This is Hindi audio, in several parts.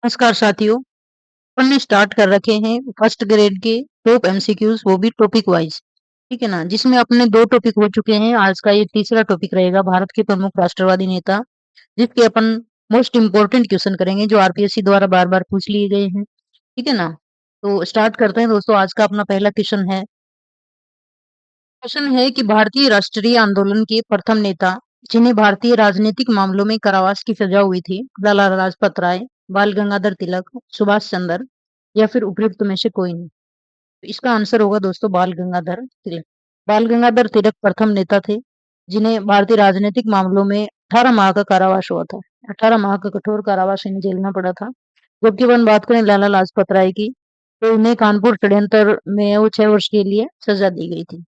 नमस्कार साथियों। अपन ने स्टार्ट कर रखे हैं फर्स्ट ग्रेड के टॉप एमसीक्यूज, वो भी टॉपिक वाइज। ठीक है ना, जिसमें अपने दो टॉपिक हो चुके हैं। आज का ये तीसरा टॉपिक रहेगा, भारत के प्रमुख राष्ट्रवादी नेता, जिसके अपन मोस्ट इंपोर्टेंट क्वेश्चन करेंगे जो आरपीएससी द्वारा बार बार पूछ लिए गए हैं। ठीक है ना, तो स्टार्ट करते हैं दोस्तों। आज का अपना पहला क्वेश्चन है कि भारतीय राष्ट्रीय आंदोलन के प्रथम नेता, जिन्हें भारतीय राजनीतिक मामलों में कारावास की सजा हुई थी, लाला लाजपत राय, बाल गंगाधर तिलक, सुभाष चंद्र या फिर उपयुक्त में से कोई नहीं। तो इसका आंसर होगा दोस्तों बाल गंगाधर तिलक। बाल गंगाधर तिलक प्रथम नेता थे जिन्हें भारतीय राजनीतिक मामलों में 18 माह का कारावास हुआ था। 18 माह का कठोर कारावास इन्हें झेलना पड़ा था। जबकि अपन बात करें लाला लाजपत राय की, तो इन्हें कानपुर षड्यंत्र में वो 6 वर्ष के लिए सजा दी गई थी।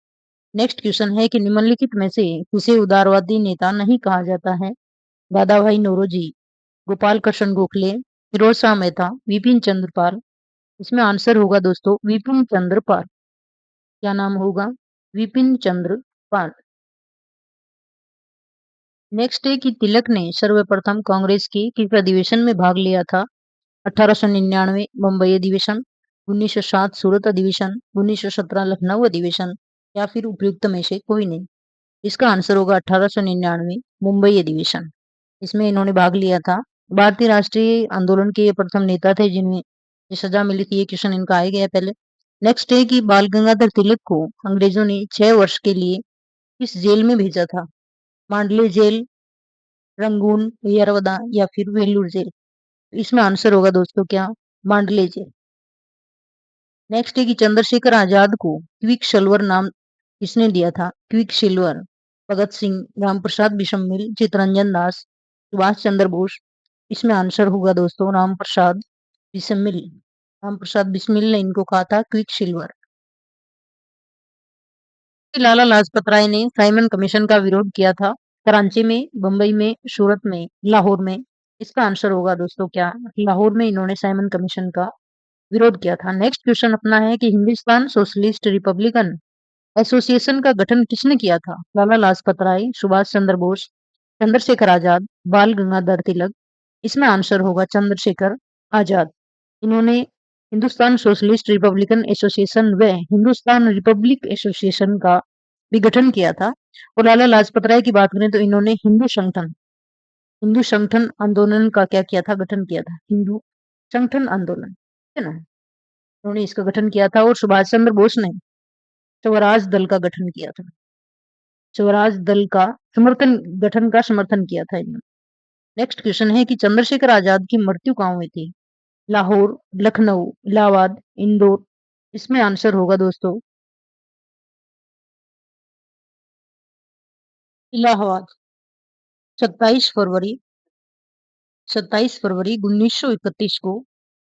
नेक्स्ट क्वेश्चन है कि निम्नलिखित में से किसे उदारवादी नेता नहीं कहा जाता है? दादाभाई नौरोजी, गोपाल कृष्ण गोखले, फिरोज शाह मेहता, विपिन चंद्र पाल। इसमें आंसर होगा दोस्तों विपिन चंद्र पाल। क्या नाम होगा? विपिन चंद्र पाल। नेक्स्ट है कि तिलक ने सर्वप्रथम कांग्रेस के किस अधिवेशन में भाग लिया था? 1899 मुंबई अधिवेशन, 1907 सूरत अधिवेशन, 1917 लखनऊ अधिवेशन या फिर उपयुक्त में से कोई नहीं। इसका आंसर होगा 1899 मुंबई अधिवेशन। इसमें इन्होंने भाग लिया था। भारतीय राष्ट्रीय आंदोलन के ये प्रथम नेता थे जिन्हें ये सजा मिली थी। ये क्वेश्चन इनका आ गया पहले। नेक्स्ट है कि बाल गंगाधर तिलक को अंग्रेजों ने 6 वर्ष के लिए किस जेल में भेजा था? मांडले जेल, रंगून, यरवदा या फिर वेलूर जेल। इसमें आंसर होगा दोस्तों क्या? मांडले जेल। नेक्स्ट है कि चंद्रशेखर आजाद को क्विक सिल्वर नाम किसने दिया था? Quick silver, Bhagat Singh, Ramprasad Bismil, Chittaranjan Das, Subhash Chandra Bose. इसमें आंसर होगा दोस्तों रामप्रसाद बिस्मिल। रामप्रसाद बिस्मिल ने इनको कहा था क्विक सिल्वर। लाला लाजपत राय ने साइमन कमीशन का विरोध किया था? कराची में, बंबई में, सूरत में, लाहौर में। इसका आंसर होगा दोस्तों क्या? लाहौर में इन्होंने साइमन कमीशन का विरोध किया था। नेक्स्ट क्वेश्चन अपना है कि हिंदुस्तान सोशलिस्ट रिपब्लिकन एसोसिएशन का गठन किसने किया था? लाला लाजपत राय, सुभाष चंद्र बोस, चंद्रशेखर आजाद, बाल गंगाधर तिलक। इसमें आंसर होगा चंद्रशेखर आजाद। इन्होंने हिंदुस्तान सोशलिस्ट रिपब्लिकन एसोसिएशन व हिंदुस्तान रिपब्लिक एसोसिएशन का भी गठन किया था। और लाला लाजपत राय की बात करें तो इन्होंने हिंदू संगठन आंदोलन का क्या किया था? गठन किया था। हिंदू संगठन आंदोलन, है ना, उन्होंने इसका गठन किया था। और सुभाष चंद्र बोस ने स्वराज दल का गठन किया था। स्वराज दल का गठन का समर्थन किया था इन्होंने। नेक्स्ट क्वेश्चन है कि चंद्रशेखर आजाद की मृत्यु कहाँ हुई थी? लाहौर, लखनऊ, इलाहाबाद, इंदौर। इसमें आंसर होगा दोस्तों इलाहाबाद। 27 फरवरी 27 फरवरी 1931 को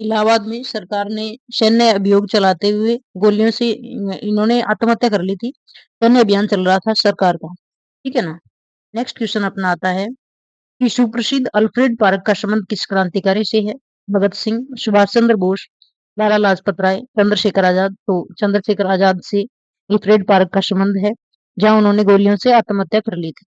इलाहाबाद में सरकार ने सैन्य अभियोग चलाते हुए गोलियों से इन्होंने आत्महत्या कर ली थी। सैन्य अभियान चल रहा था सरकार का। ठीक है ना। नेक्स्ट क्वेश्चन अपना आता है कि सुप्रसिद्ध अल्फ्रेड पार्क का संबंध किस क्रांतिकारी से है? भगत सिंह, सुभाष चंद्र बोस, लाला लाजपत राय, चंद्रशेखर आजाद। तो चंद्रशेखर आजाद से अल्फ्रेड पार्क का संबंध है, जहां उन्होंने गोलियों से आत्महत्या कर ली थी।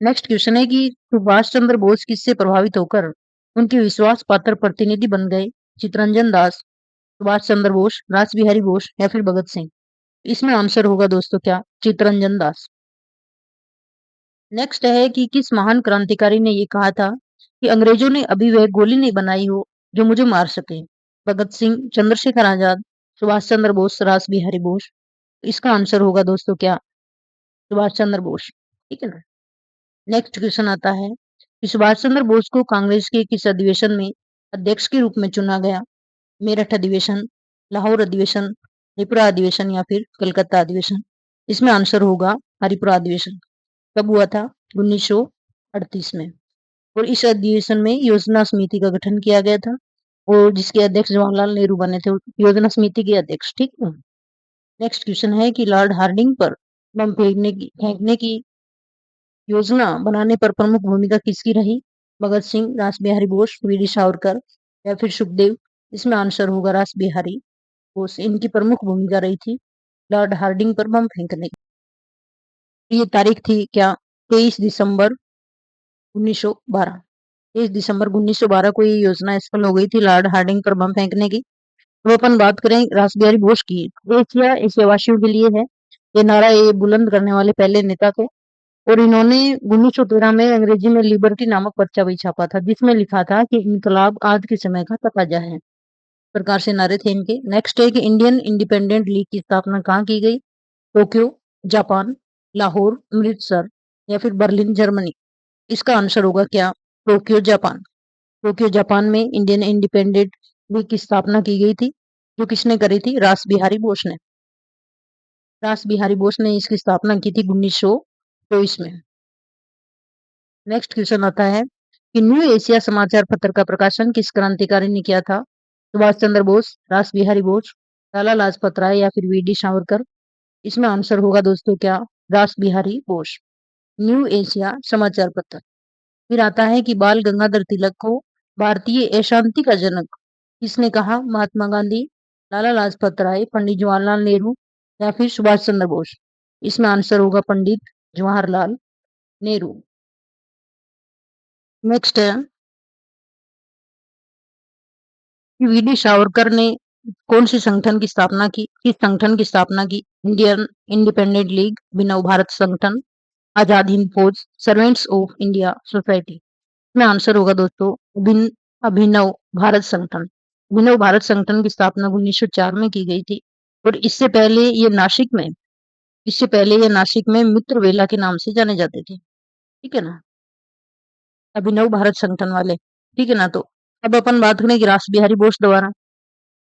नेक्स्ट क्वेश्चन है कि सुभाष चंद्र बोस किससे प्रभावित होकर उनके विश्वास पात्र प्रतिनिधि बन गए? चित्तरंजन दास, सुभाष चंद्र बोस, रास बिहारी बोस या फिर भगत सिंह। इसमें आंसर होगा दोस्तों क्या? चित्तरंजन दास। नेक्स्ट है कि किस महान क्रांतिकारी ने ये कहा था कि अंग्रेजों ने अभी वह गोली नहीं बनाई हो जो मुझे मार सके? भगत सिंह, चंद्रशेखर आजाद, सुभाष चंद्र बोस, रास बिहारी बोस। इसका आंसर होगा दोस्तों क्या? सुभाष चंद्र बोस। ठीक है ना। नेक्स्ट क्वेश्चन आता है कि सुभाष चंद्र बोस को कांग्रेस के किस अधिवेशन में अध्यक्ष के रूप में चुना गया? मेरठ अधिवेशन, लाहौर अधिवेशन, हरिपुरा अधिवेशन या फिर कलकत्ता अधिवेशन। इसमें आंसर होगा हरिपुरा अधिवेशन। कब हुआ था? 1938 में। और इस अधिवेशन में योजना समिति का गठन किया गया था और जिसके अध्यक्ष जवाहरलाल नेहरू बने थे योजना समिति के अध्यक्ष। ठीक है। नेक्स्ट क्वेश्चन है कि लॉर्ड हार्डिंग पर बम फेंकने की योजना बनाने पर प्रमुख भूमिका किसकी रही? भगत सिंह, रास बिहारी बोस, वीर सावरकर या फिर सुखदेव। इसमें आंसर होगा रास बिहारी बोस। इनकी प्रमुख भूमिका रही थी लॉर्ड हार्डिंग पर बम फेंकने की। ये तारीख थी क्या? 23 दिसंबर 1912। दिसंबर 1912 को ये योजना सफल हो गई थी लॉर्ड हार्डिंग पर बम फेंकने की। अब अपन बात करें रास बिहारी बोस की। एशिया एशियावासियों के लिए है, ये नारा ये बुलंद करने वाले पहले नेता थे। और इन्होंने 1913 में अंग्रेजी में लिबर्टी नामक पर्चा भी छापा था, जिसमें लिखा था कि इनकलाब आज के समय का तकाजा है। प्रकार से नारे थे इनके। नेक्स्ट है कि इंडियन इंडिपेंडेंट लीग की स्थापना कहाँ की गई? टोक्यो, जापान, लाहौर, अमृतसर या फिर बर्लिन, जर्मनी। इसका आंसर होगा क्या? Tokyo, Japan. टोक्यो, जापान में इंडियन इंडिपेंडेंट लीग की स्थापना की गई थी, जो किसने करी थी? रास बिहारी बोस ने। रास बिहारी बोस ने इसकी स्थापना की थी 1924 में। नेक्स्ट क्वेश्चन आता है कि न्यू एशिया समाचार पत्र का प्रकाशन किस क्रांतिकारी ने किया था? सुभाष चंद्र बोस, रास बिहारी बोस, लाला लाजपत राय या फिर वी डी सावरकर। इसमें आंसर होगा दोस्तों क्या? रास बिहारी बोस। न्यू एशिया समाचार पत्र। फिर आता है कि बाल गंगाधर तिलक को भारतीय अशांति का जनक किसने कहा? महात्मा गांधी, लाला लाजपत राय, पंडित जवाहरलाल नेहरू या फिर सुभाष चंद्र बोस। इसमें आंसर होगा पंडित जवाहरलाल नेहरू। नेक्स्ट है कि वी डी सावरकर ने कौन सी संगठन की स्थापना की? किस संगठन की स्थापना की? इंडियन इंडिपेंडेंट लीग, अभिनव भारत संगठन, आजाद हिंद फौज, सर्वेंट्स ऑफ इंडिया सोसाइटी। इसमें आंसर होगा दोस्तों अभिनव भारत संगठन। अभिनव भारत संगठन की स्थापना 1904 में की गई थी। और इससे पहले ये नासिक में मित्रवेला के नाम से जाने जाते थे। ठीक है ना? अभिनव भारत संगठन वाले। ठीक है ना? तो अब अपन बात करें कि रास बिहारी बोस द्वारा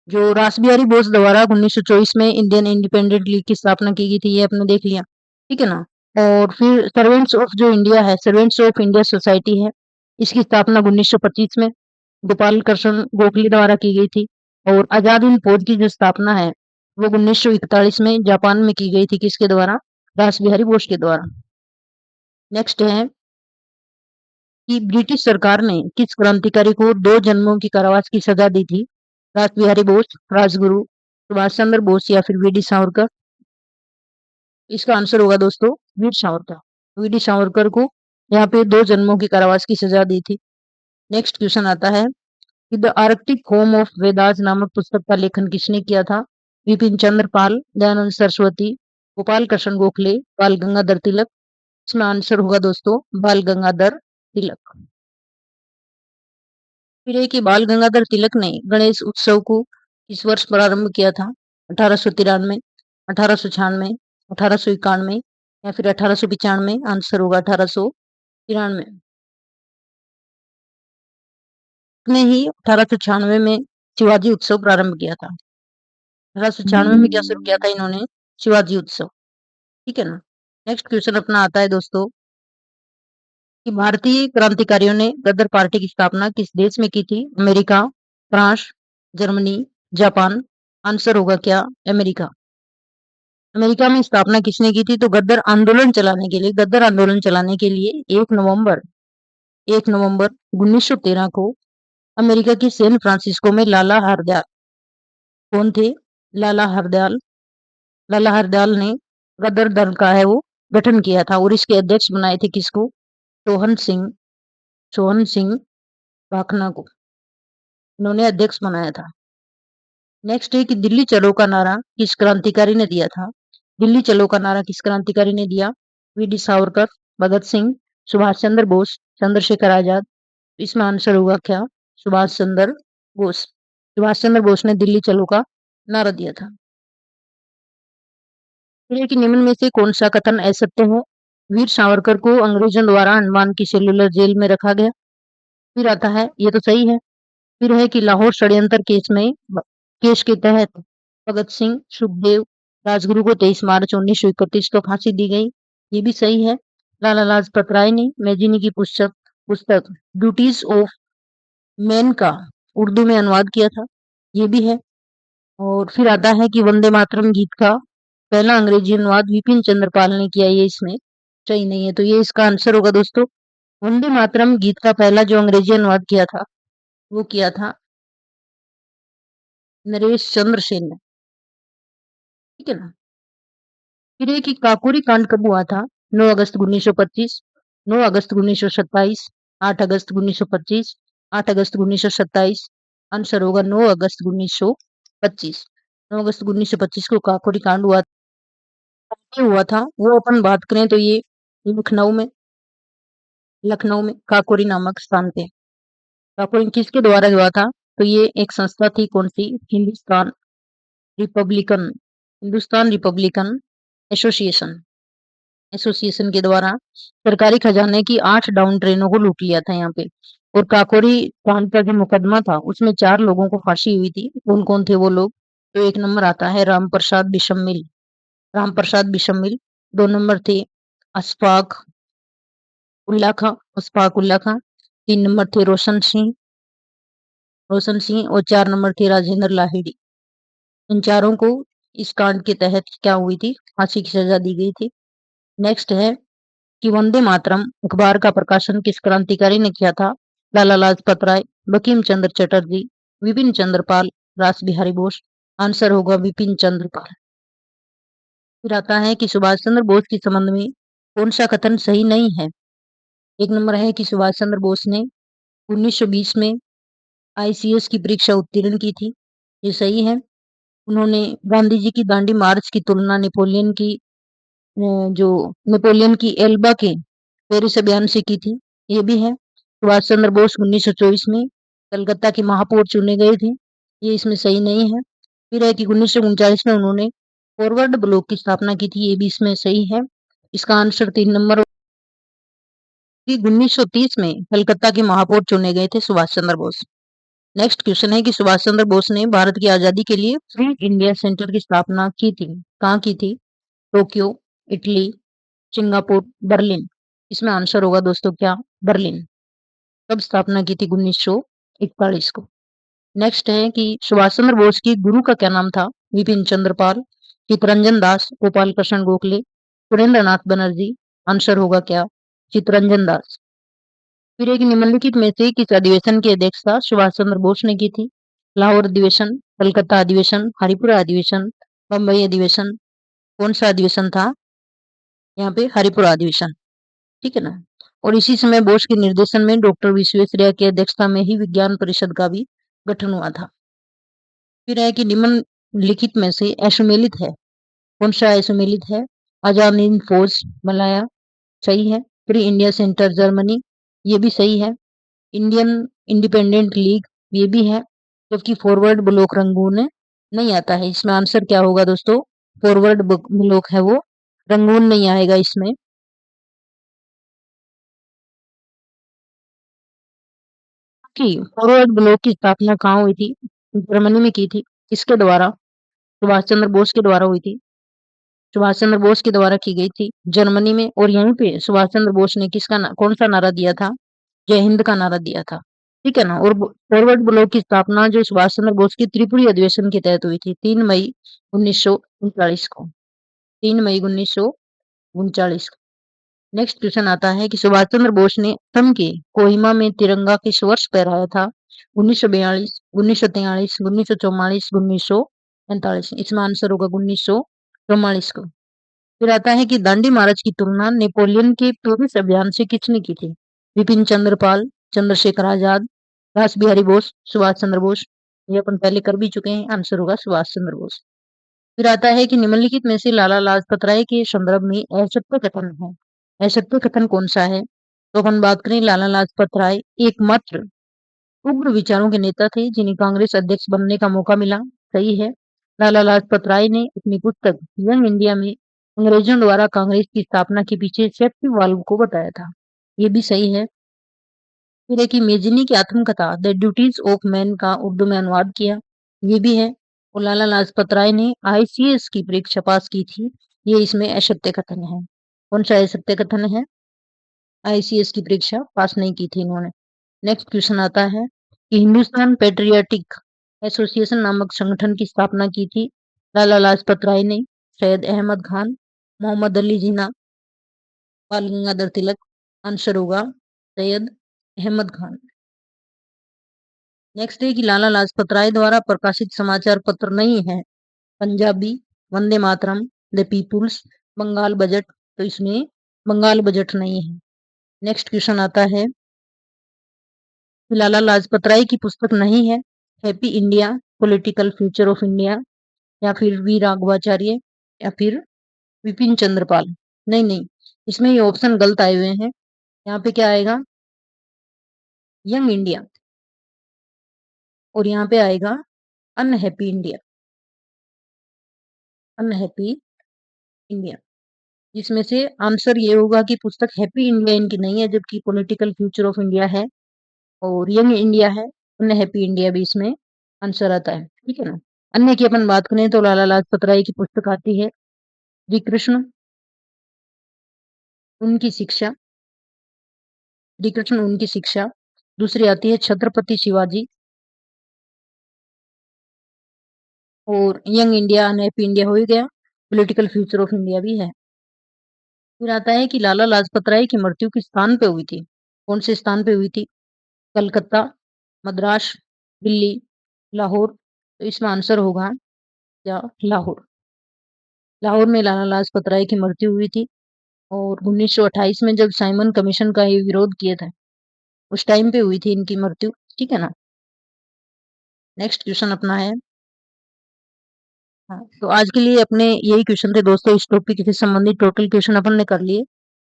जो रास बिहारी बोस द्वारा 1924 में इंडियन इंडिपेंडेंट लीग की स्थापना की गई थी, ये आपने देख लिया। ठीक है ना? और फिर सर्वेंट्स ऑफ इंडिया सोसाइटी है, इसकी स्थापना 1925 में गोपाल कृष्ण गोखले द्वारा की गई थी। और आजाद हिंद फौज की जो स्थापना है वो 1941 में जापान में की गई थी। किसके द्वारा? रास बिहारी बोस के द्वारा। नेक्स्ट है कि ब्रिटिश सरकार ने किस क्रांतिकारी को 2 जन्मों की कारावास की सजा दी थी? रास बिहारी बोस, राजगुरु, सुभाष चंद्र बोस या फिर वी डी सावरकर। इसका आंसर होगा दोस्तों वीर सावरकर। वी डी सावरकर को यहाँ पे 2 जन्मों की कारावास की सजा दी थी। नेक्स्ट क्वेश्चन आता है कि the Arctic home of Vedas नामक पुस्तक का लेखन किसने किया था? विपिन चंद्र पाल, दयानंद सरस्वती, गोपाल कृष्ण गोखले, बाल गंगाधर तिलक। इसमें आंसर होगा दोस्तों बाल गंगाधर तिलक। फिर है कि बाल गंगाधर तिलक ने गणेश उत्सव को किस वर्ष प्रारंभ किया था? 1893, 1896, 1891 या फिर 1895। आंसर होगा 1893। ने ही 1896 में शिवाजी उत्सव प्रारंभ किया था। 1896 में क्या शुरू किया था इन्होंने? शिवाजी उत्सव। ठीक है ना? नेक्स्ट क्वेश्चन अपना आता है दोस्तों कि भारतीय क्रांतिकारियों ने गदर पार्टी की स्थापना किस देश में की थी? America, France, Germany, Japan. Answer होगा क्या? अमेरिका। अमेरिका में स्थापना किसने की थी? तो गद्दर आंदोलन चलाने के लिए 1 नवंबर 1913 को अमेरिका की सैन फ्रांसिस्को में लाला हरदयाल कौन थे? लाला हरदयाल लाला हरदयाल ने गदर दल का है वो गठन किया था और इसके अध्यक्ष बनाए थे किसको? सोहन सिंह सोहन सिंह भाखना को इन्होंने अध्यक्ष बनाया था। नेक्स्ट है कि दिल्ली चलो का नारा किस क्रांतिकारी ने दिया था? दिल्ली चलो का नारा किस क्रांतिकारी ने दिया? We D Savarkar, Bhagat Singh, Subhash Chandra Bose, Chandrashekhar Azad. इसमें आंसर होगा क्या? सुभाष चंद्र बोस। सुभाष चंद्र बोस ने दिल्ली चलो का नारा दिया था। फिर है कि निम्न में से कौन सा कथन असत्य है? वीर सावरकर को अंग्रेजों द्वारा अंडमान की सेल्युलर जेल में रखा गया। फिर आता है ये तो सही है। फिर है कि लाहौर षड्यंत्र केस के तहत भगत सिंह, सुखदेव, राजगुरु को 23 मार्च 1931 को फांसी दी गई। ये भी सही है। लाला लाजपत राय ने मैजिनी की पुस्तक ड्यूटीज ऑफ मैन का उर्दू में अनुवाद किया था। ये भी है। और फिर आता है कि वंदे मातरम गीत का पहला अंग्रेजी अनुवाद विपिन चंद्र पाल ने किया। ये इसमें सही नहीं है, तो ये इसका आंसर होगा दोस्तों। वंदे मातरम गीत का पहला जो अंग्रेजी अनुवाद किया था वो किया था नरेश चंद्र सेन ने। ठीक है ना? फिर ये कि काकोरी कांड कब हुआ था? 9 अगस्त 1925, 9 अगस्त 1927, 8 अगस्त 1925, 8 अगस्त 1927, आंसर होगा 9 अगस्त 1925। 9 अगस्त 1925 को काकोरी कांड हुआ था, वो अपन बात करें तो ये लखनऊ में काकोरी नामक स्थान पे। काकोरी किसके द्वारा हुआ था? तो ये एक संस्था थी, कौन सी? Republican Hindustan Republican Association Association के द्वारा सरकारी खजाने की 8 डाउन ट्रेनों को लूट लिया था यहाँ पे। और काकोरी कांड का जो मुकदमा था उसमें 4 लोगों को फांसी हुई थी। कौन कौन थे वो लोग? तो एक नंबर आता है राम प्रसाद बिशमिल। 2 नंबर थे अशफाक अशफाक उल्ला खां। 3 नंबर थे रोशन सिंह और 4 नंबर थे राजेंद्र लाहिड़ी। इन चारों को इस कांड के तहत क्या हुई थी? फांसी की सजा दी गई थी। नेक्स्ट है कि वंदे मातरम अखबार का प्रकाशन किस क्रांतिकारी ने किया था? लाला लाजपत राय, बंकिम चंद्र चटर्जी, विपिन चंद्र पाल, रास बिहारी बोस। आंसर होगा विपिन चंद्र पाल। फिर आता है कि सुभाष चंद्र बोस के संबंध में कौन सा कथन सही नहीं है? एक नंबर है कि सुभाष चंद्र बोस ने 1920 में आईसीएस की परीक्षा उत्तीर्ण की थी, ये सही है। उन्होंने गांधी जी की दांडी मार्च की तुलना जो नेपोलियन की एल्बा के पेरिस अभियान से की थी, ये भी है। सुभाष चंद्र बोस 1924 में कलकत्ता के महापौर चुने गए थे, ये इसमें सही नहीं है। फिर है कि 1939 में उन्होंने फॉरवर्ड ब्लॉक की स्थापना की थी, ये भी इसमें सही है। इसका आंसर 3 नंबर कि 1930 में कलकत्ता के महापौर चुने गए थे सुभाष चंद्र बोस। नेक्स्ट क्वेश्चन है कि सुभाष चंद्र बोस ने भारत की आजादी के लिए फ्री इंडिया सेंटर की स्थापना की थी, कहाँ की थी? Tokyo, Italy, Singapore, Berlin. इसमें आंसर होगा दोस्तों क्या? बर्लिन। कब स्थापना की थी? 1941 को। नेक्स्ट है कि सुभाष चंद्र बोस की गुरु का क्या नाम था? विपिन चंद्र पाल, चितरंजन दास, गोपाल कृष्ण गोखले, सुरेंद्र नाथ बनर्जी। आंसर होगा क्या? चितरंजन दास। फिर एक निम्नलिखित में से किस अधिवेशन की अध्यक्षता सुभाष चंद्र बोस ने की थी? लाहौर अधिवेशन, कलकत्ता अधिवेशन, हरिपुरा अधिवेशन, बम्बई अधिवेशन। कौन सा अधिवेशन था? यहाँ पे हरिपुरा अधिवेशन, ठीक है ना। और इसी समय बोस के निर्देशन में डॉक्टर विश्वेश्वरैया की अध्यक्षता में ही विज्ञान परिषद का भी गठन हुआ था। फिर है कि निम्नलिखित में से असुमेलित है, कौन सा असुमेलित है? आजाद हिंद फौज मलाया, सही है। फ्री इंडिया सेंटर जर्मनी, ये भी सही है। इंडियन इंडिपेंडेंट लीग, ये भी है। जबकि फॉरवर्ड ब्लॉक रंगून नहीं आता है। इसमें आंसर क्या होगा दोस्तों? फॉरवर्ड ब्लॉक है वो, रंगून नहीं आएगा इसमें। कि फॉरवर्ड ब्लॉक की स्थापना कहाँ हुई थी? जर्मनी में की थी। किसके द्वारा? सुभाष चंद्र बोस के द्वारा हुई थी। सुभाष चंद्र बोस के द्वारा की गई थी जर्मनी में। और यहीं पे सुभाष चंद्र बोस ने कौन सा नारा दिया था? जय हिंद का नारा दिया था, ठीक है ना। और फॉरवर्ड ब्लॉक की स्थापना जो सुभाष चंद्र बोस की त्रिपुरी अधिवेशन के तहत हुई थी 3 मई 1939 को। 3 मई 1939 को। नेक्स्ट क्वेश्चन आता है कि सुभाष चंद्र बोस ने असम के कोहिमा में तिरंगा किस वर्ष फहराया था? 1942, 1943, 1944, 1945। इसमें आंसर होगा 1944 को। फिर आता है कि दांडी मार्च की तुलना नेपोलियन के पेरिस अभियान से किसने की थी? विपिन चंद्र पाल, चंद्रशेखर आजाद, रास बिहारी बोस, सुभाष चंद्र बोस। ये अपन पहले कर भी चुके हैं, आंसर होगा सुभाष चंद्र बोस। फिर आता है कि निम्नलिखित में से लाला लाजपत राय के संदर्भ में असत्य कथन है। असत्य कथन कौन सा है? तो अपन बात करें, लाला लाजपत राय एकमात्र उग्र विचारों के नेता थे जिन्हें कांग्रेस अध्यक्ष बनने का मौका मिला, सही है। लाला लाजपत राय ने अपनी पुस्तक यंग इंडिया में अंग्रेजों द्वारा कांग्रेस की स्थापना के पीछे सेफ्टी वाल्व को बताया था, ये भी सही है। फिर है कि मेजिनी की आत्मकथा द ड्यूटीज ऑफ मैन का उर्दू में अनुवाद किया, ये भी है। और लाला लाजपत राय ने आईसीएस की परीक्षा पास की थी, ये इसमें असत्य कथन है। कौन सा असत्य कथन है? आईसीएस की परीक्षा पास नहीं की थी इन्होंने। नेक्स्ट क्वेश्चन आता है कि हिंदुस्तान पेट्रियाटिक एसोसिएशन नामक संगठन की स्थापना की थी लाला लाजपत राय ने, सैयद अहमद खान, मोहम्मद अली जिन्ना, बाल गंगाधर तिलक। आंसर होगा सैयद अहमद खान। नेक्स्ट है कि लाला लाजपत राय द्वारा प्रकाशित समाचार पत्र नहीं है। Punjabi, Vande Mataram, the people's, Bengal budget. तो इसमें बंगाल बजट नहीं है। नेक्स्ट क्वेश्चन आता है लाला लाजपत राय की पुस्तक नहीं है happy India, political future of India, या फिर वी राघवाचार्य, या फिर विपिन चंद्रपाल। नहीं नहीं, इसमें ये ऑप्शन गलत आए हुए हैं। यहाँ पे क्या आएगा, यंग इंडिया, और यहाँ पे आएगा अनहैप्पी इंडिया, अनहैप्पी इंडिया। जिसमें से आंसर ये होगा कि पुस्तक हैप्पी इंडिया इनकी नहीं है, जबकि पॉलिटिकल फ्यूचर ऑफ इंडिया है और यंग इंडिया है, अनहैप्पी इंडिया भी इसमें आंसर आता है। ठीक है ना। अन्य की अपन बात करें तो लाला लाजपत राय की पुस्तक आती है श्री कृष्ण उनकी शिक्षा, श्री कृष्ण उनकी शिक्षा। दूसरी आती है छत्रपति शिवाजी, और यंग इंडिया अनहैप्पी इंडिया हो ही गया, पॉलिटिकल फ्यूचर ऑफ इंडिया भी है। फिर आता है कि लाला लाजपत राय की मृत्यु किस स्थान पे हुई थी, कौन से स्थान पे हुई थी, कलकत्ता, मद्रास, दिल्ली, लाहौर। तो इसमें आंसर होगा या लाहौर। लाहौर में लाला लाजपत राय की मृत्यु हुई थी, और 1928 में जब साइमन कमीशन का ये विरोध किया था, उस टाइम पे हुई थी इनकी मृत्यु। ठीक है ना। नेक्स्ट क्वेश्चन अपना है, हाँ, तो आज के लिए अपने यही क्वेश्चन थे दोस्तों। इस टॉपिक से संबंधित टोटल क्वेश्चन अपन ने कर लिए।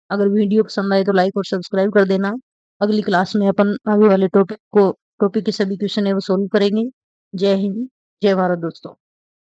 अगर वीडियो पसंद आए तो लाइक और सब्सक्राइब कर देना। अगली क्लास में अपन आगे वाले टॉपिक के सभी क्वेश्चन है वो सोल्व करेंगे। जय हिंद, जय भारत दोस्तों।